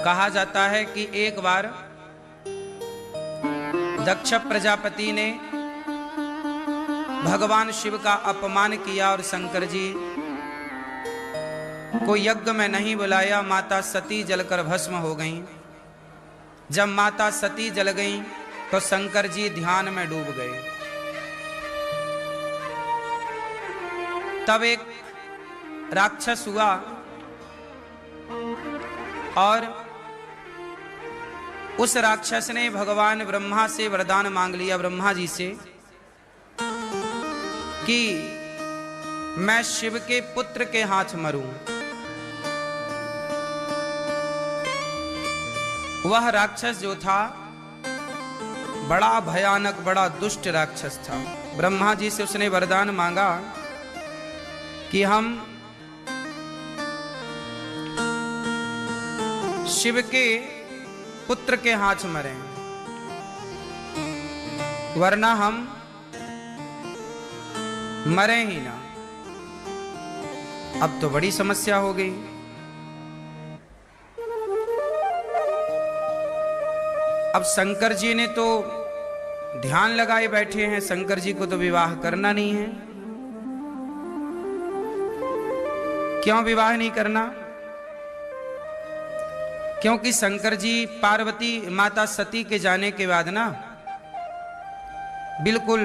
कहा जाता है कि एक बार दक्ष प्रजापति ने भगवान शिव का अपमान किया और शंकर जी को यज्ञ में नहीं बुलाया। माता सती जलकर भस्म हो गईं। जब माता सती जल गईं तो शंकर जी ध्यान में डूब गए। तब एक राक्षस हुआ और उस राक्षस ने भगवान ब्रह्मा से वरदान मांग लिया, ब्रह्मा जी से, कि मैं शिव के पुत्र के हाथ मरूं। वह राक्षस जो था बड़ा भयानक, बड़ा दुष्ट राक्षस था। ब्रह्मा जी से उसने वरदान मांगा कि हम शिव के पुत्र के हाथ मरें, वरना हम मरे ही ना। अब तो बड़ी समस्या हो गई। अब शंकर जी ने तो ध्यान लगाए बैठे हैं, शंकर जी को तो विवाह करना नहीं है। क्यों विवाह नहीं करना? क्योंकि शंकर जी पार्वती माता सती के जाने के बाद ना बिल्कुल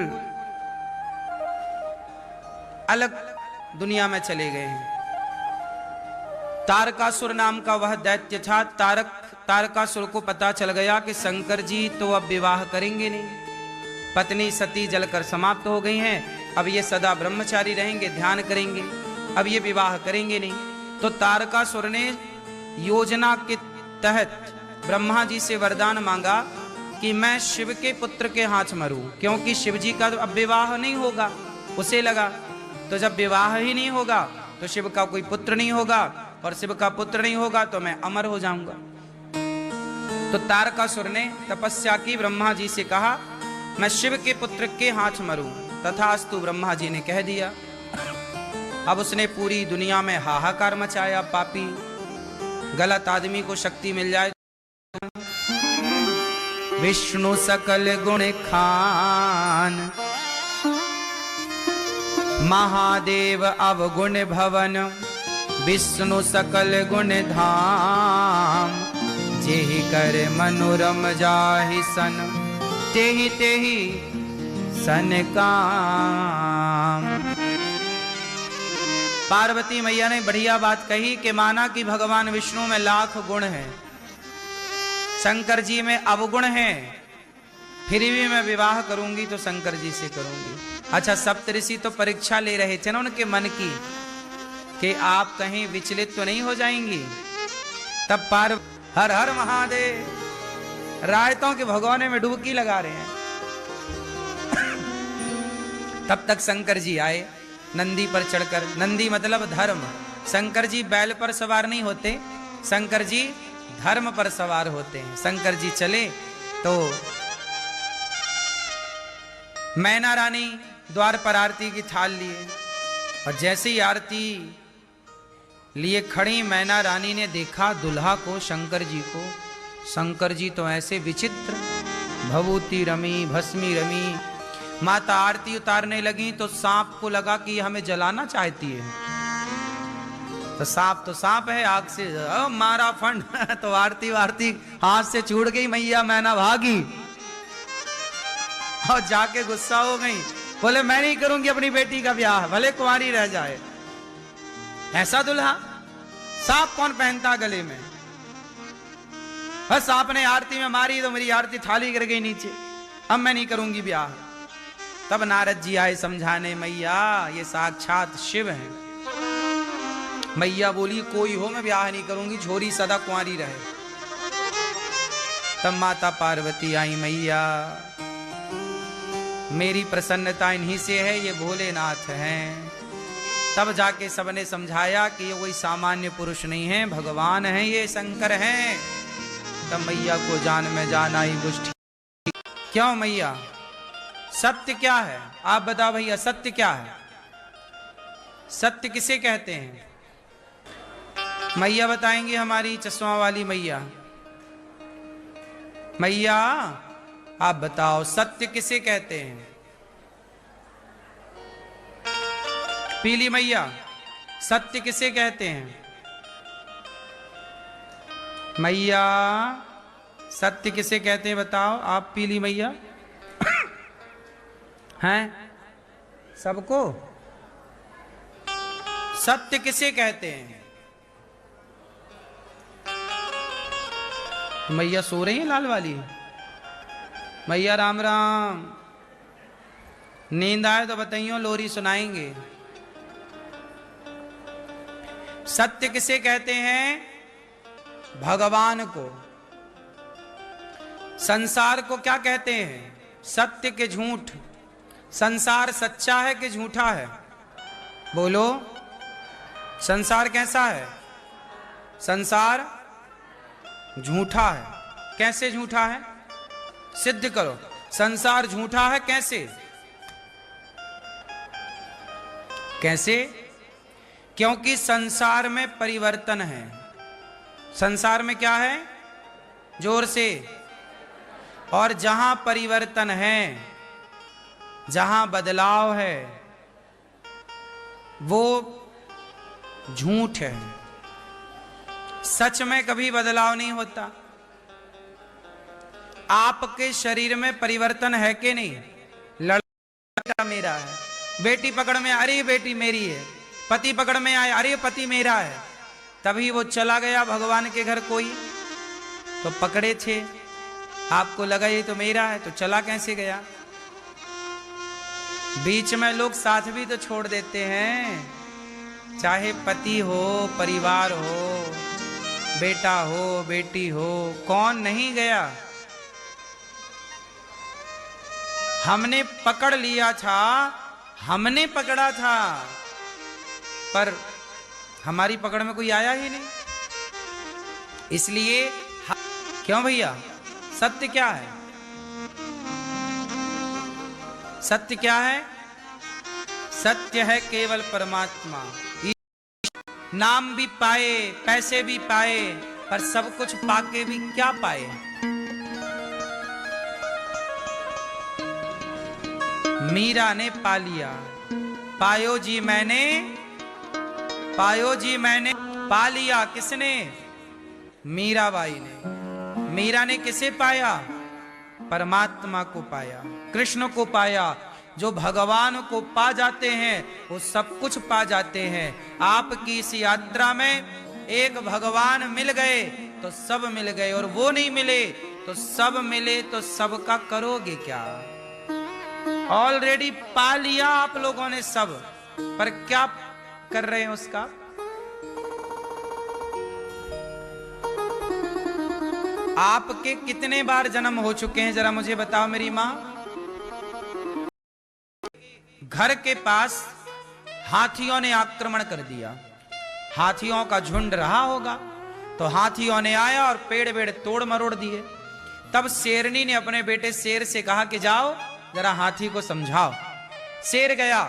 अलग दुनिया में चले गए हैं। तारकासुर नाम का वह दैत्य था। तारकासुर को पता चल गया कि शंकर जी तो अब विवाह करेंगे नहीं। पत्नी सती जलकर समाप्त हो गई हैं। अब ये सदा ब्रह्मचारी रहेंगे, ध्यान करेंगे, अब ये विवाह करेंगे नहीं। तो तारकासुर ने योजना के तहत ब्रह्मा जी से वरदान मांगा कि मैं शिव के पुत्र के हाथ मरूं, क्योंकि शिव जी का अब विवाह नहीं होगा। उसे लगा तो जब विवाह ही नहीं होगा तो शिव का कोई पुत्र नहीं होगा, और शिव का पुत्र नहीं होगा तो मैं अमर हो जाऊंगा। तो तारकासुर ने तपस्या की, ब्रह्मा जी से कहा मैं शिव के पुत्र के हाथ मरूं। तथास्तु ब्रह्मा जी ने कह दिया। अब उसने पूरी दुनिया में हाहाकार मचाया। पापी गलत आदमी को शक्ति मिल जाए। विष्णु सकल गुण खान, महादेव अवगुण भवन, विष्णु सकल गुण धाम, जेहि कर मनोरम जाहि सन, तेहि तेहि सन काम। पार्वती मैया ने बढ़िया बात कही कि माना कि भगवान विष्णु में लाख गुण हैं, शंकर जी में अवगुण हैं, फिर भी मैं विवाह करूंगी तो शंकर जी से करूंगी। अच्छा, सप्तऋषि तो परीक्षा ले रहे थे ना उनके मन की कि आप कहीं विचलित तो नहीं हो जाएंगी। तब हर हर महादेव रायतों के भगवाने में डुबकी लगा रहे हैं। तब तक शंकर जी आए नंदी पर चढ़कर। नंदी मतलब धर्म। शंकर जी बैल पर सवार नहीं होते, शंकर जी धर्म पर सवार होते हैं। शंकर जी चले तो मैना रानी द्वार पर आरती की थाल लिए, और जैसे ही आरती लिए खड़ी मैना रानी ने देखा दुल्हा को, शंकर जी को। शंकर जी तो ऐसे विचित्र, भभूति रमी, भस्मी रमी। माता आरती उतारने लगी तो सांप को लगा कि हमें जलाना चाहती है। तो सांप है, आग से मारा फंड तो आरती वारती हाथ से छूट गई। मैया मैना भागी और जाके गुस्सा हो गई। बोले मैं नहीं करूंगी अपनी बेटी का ब्याह, भले कुंवारी रह जाए। ऐसा दुल्हा सांप कौन पहनता गले में? बस सांप ने आरती में मारी तो मेरी आरती थाली गिर गई नीचे। अब मैं नहीं करूंगी ब्याह। तब नारद जी आए समझाने, मैया ये साक्षात शिव है। मैया बोली कोई हो मैं ब्याह नहीं करूंगी, छोरी सदा कुंवारी रहे। तब माता पार्वती आई, मैया मेरी प्रसन्नता इन्हीं से है, ये भोलेनाथ हैं। तब जाके सबने समझाया कि ये कोई सामान्य पुरुष नहीं है, भगवान हैं, ये शंकर हैं। तब मैया को जान में जान आई गुष्ठी। क्यों मैया, सत्य क्या है? आप बताओ भैया, सत्य क्या है? सत्य किसे कहते हैं? मैया बताएंगी, हमारी चश्मा वाली मैया। मैया आप बताओ सत्य किसे कहते हैं? पीली मैया सत्य किसे कहते हैं? मैया सत्य किसे कहते हैं बताओ आप पीली मैया? हैं सबको सत्य किसे कहते हैं? मैया सो रही है लाल वाली? मैया राम राम, नींद आए तो बताइयो, लोरी सुनाएंगे। सत्य किसे कहते हैं? भगवान को। संसार को क्या कहते हैं? सत्य के झूठ। संसार सच्चा है कि झूठा है? बोलो, संसार कैसा है? संसार झूठा है। कैसे झूठा है? सिद्ध करो। संसार झूठा है कैसे? कैसे? क्योंकि संसार में परिवर्तन है। संसार में क्या है? जोर से। और जहां परिवर्तन है, जहां बदलाव है, वो झूठ है। सच में कभी बदलाव नहीं होता। आपके शरीर में परिवर्तन है कि नहीं? लड़का मेरा है, बेटी पकड़ में, अरे बेटी मेरी है। पति पकड़ में आए, अरे पति मेरा है। तभी वो चला गया भगवान के घर, कोई तो पकड़े थे, आपको लगा ये तो मेरा है, तो चला कैसे गया? बीच में लोग साथ भी तो छोड़ देते हैं, चाहे पति हो, परिवार हो, बेटा हो, बेटी हो, कौन नहीं गया? हमने पकड़ लिया था, हमने पकड़ा था, पर हमारी पकड़ में कोई आया ही नहीं। इसलिए क्यों भैया? सत्य क्या है? सत्य क्या है? सत्य है केवल परमात्मा। नाम भी पाए, पैसे भी पाए, पर सब कुछ पाके भी क्या पाए? मीरा ने पा लिया, पायो जी मैंने, पायो जी मैंने, पा लिया किसने? मीराबाई ने। मीरा ने किसे पाया? परमात्मा को पाया, कृष्ण को पाया। जो भगवान को पा जाते हैं वो सब कुछ पा जाते हैं। आपकी इस यात्रा में एक भगवान मिल गए तो सब मिल गए, और वो नहीं मिले तो सब मिले, तो सबका करोगे क्या? ऑलरेडी पा लिया आप लोगों ने सब, पर क्या कर रहे हैं उसका? आपके कितने बार जन्म हो चुके हैं जरा मुझे बताओ मेरी मां? घर के पास हाथियों ने आक्रमण कर दिया, हाथियों का झुंड रहा होगा, तो हाथियों ने आया और पेड़ वेड़ तोड़ मरोड़ दिए। तब शेरनी ने अपने बेटे शेर से कहा कि जाओ जरा हाथी को समझाओ। शेर गया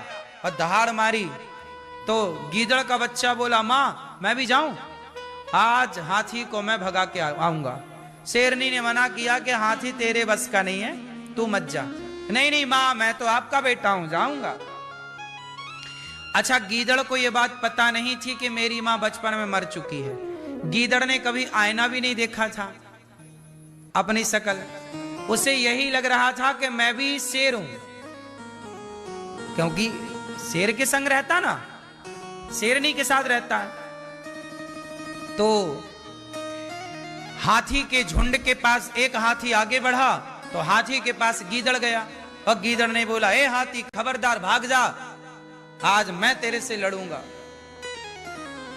और दहाड़ मारी, तो गीदड़ का बच्चा बोला मां मैं भी जाऊं, आज हाथी को मैं भगा के आऊंगा। शेरनी ने मना किया कि हाथी तेरे बस का नहीं है, तू मत जा। नहीं नहीं मां मैं तो आपका बेटा हूं, जाऊंगा। अच्छा, गीदड़ को यह बात पता नहीं थी कि मेरी मां बचपन में मर चुकी है। गीदड़ ने कभी आईना भी नहीं देखा था अपनी शकल, उसे यही लग रहा था कि मैं भी शेर हूं, क्योंकि शेर के संग रहता ना, शेरनी के साथ रहता है। तो हाथी के झुंड के पास एक हाथी आगे बढ़ा, तो हाथी के पास गीदड़ गया, और गीदड़ ने बोला ए हाथी खबरदार भाग जा, आज मैं तेरे से लड़ूंगा।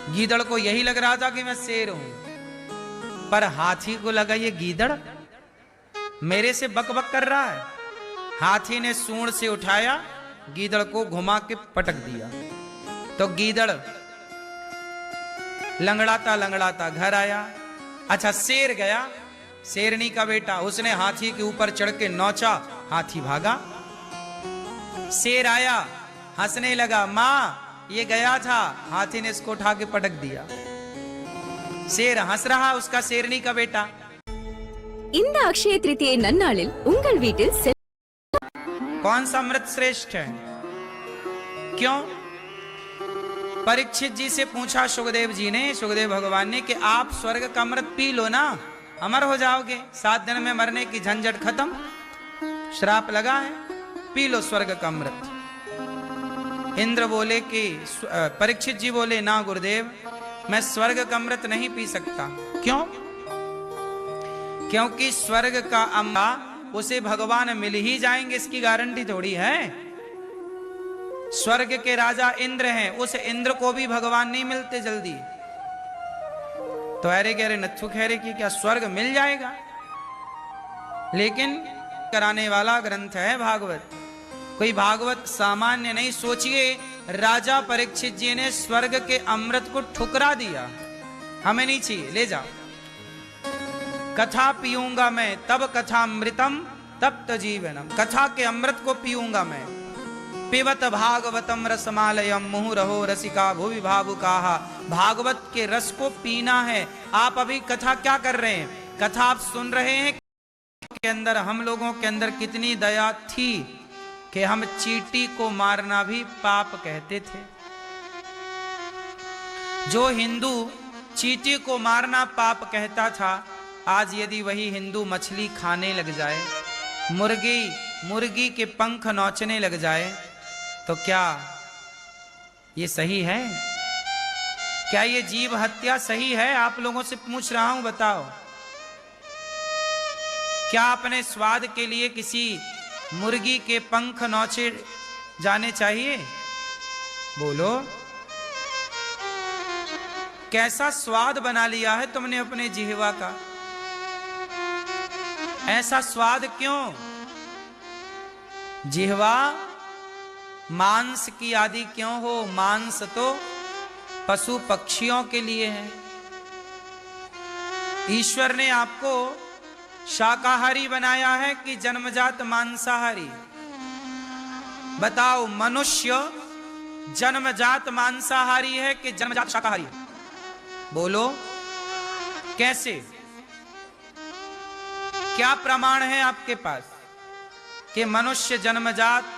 गीदड़ को यही लग रहा था कि मैं शेर हूं, पर हाथी को लगा ये गीदड़ मेरे से बक बक कर रहा है। हाथी ने सूंड से उठाया, गीदड़ को घुमा के पटक दिया, तो गीदड़ लंगड़ाता लंगड़ाता घर आया। अच्छा, शेर गया, शेरनी का बेटा, उसने हाथी के ऊपर चढ़ के नौचा, हाथी भागा। शेर आया, हंसने लगा, मां ये गया था, हाथी ने इसको उठा के पटक दिया। शेर हंस रहा, उसका शेरनी का बेटा। இந்த அக்ஷய திருதியை நன்னாளில் உங்கள் வீட்டில் कौन सा अमृत श्रेष्ठ है? क्यों? परीक्षित जी से पूछा सुखदेव जी ने, सुखदेव भगवान ने, कि आप स्वर्ग का अमृत पी लो ना, अमर हो जाओगे, 7 दिन में मरने की झंझट खत्म, श्राप लगा है, पी लो स्वर्ग का अमृत। इंद्र बोले कि परीक्षित जी बोले, ना गुरुदेव, मैं स्वर्ग का अमृत नहीं पी सकता। क्यों? क्योंकि स्वर्ग का अमृत उसे भगवान मिल ही जाएंगे, इसकी गारंटी थोड़ी है। स्वर्ग के राजा इंद्र हैं, उस इंद्र को भी भगवान नहीं मिलते जल्दी। तो अरे कह रहे नथु खैरे की क्या स्वर्ग मिल जाएगा? लेकिन कराने वाला ग्रंथ है भागवत, कोई भागवत सामान्य नहीं। सोचिए, राजा परीक्षित जी ने स्वर्ग के अमृत को ठुकरा दिया, हमें नहीं चाहिए, ले जाओ। कथा पीऊंगा मैं, तब कथा अमृतम तप्त जीवनम, कथा के अमृत को पीऊंगा मैं। पिबत भागवतम रसमालयम मुहुरहो रसिका भुवि भावुकाः, भागवत के रस को पीना है। आप अभी कथा क्या कर रहे हैं? कथा आप सुन रहे हैं के अंदर, हम लोगों के अंदर कितनी दया थी कि हम चींटी को मारना भी पाप कहते थे। जो हिंदू चींटी को मारना पाप कहता था, आज यदि वही हिंदू मछली खाने लग जाए, मुर्गी के पंख नोचने लग जाए, तो क्या ये सही है? क्या ये जीव हत्या सही है? आप लोगों से पूछ रहा हूं, बताओ। क्या अपने स्वाद के लिए किसी मुर्गी के पंख नोचे जाने चाहिए? बोलो। कैसा स्वाद बना लिया है तुमने अपने जिह्वा का? ऐसा स्वाद क्यों? जिह्वा मांस की आदि क्यों हो? मांस तो पशु पक्षियों के लिए है। ईश्वर ने आपको शाकाहारी बनाया है कि जन्मजात मांसाहारी? बताओ, मनुष्य जन्मजात मांसाहारी है कि जन्मजात शाकाहारी? बोलो, कैसे? क्या प्रमाण है आपके पास कि मनुष्य जन्मजात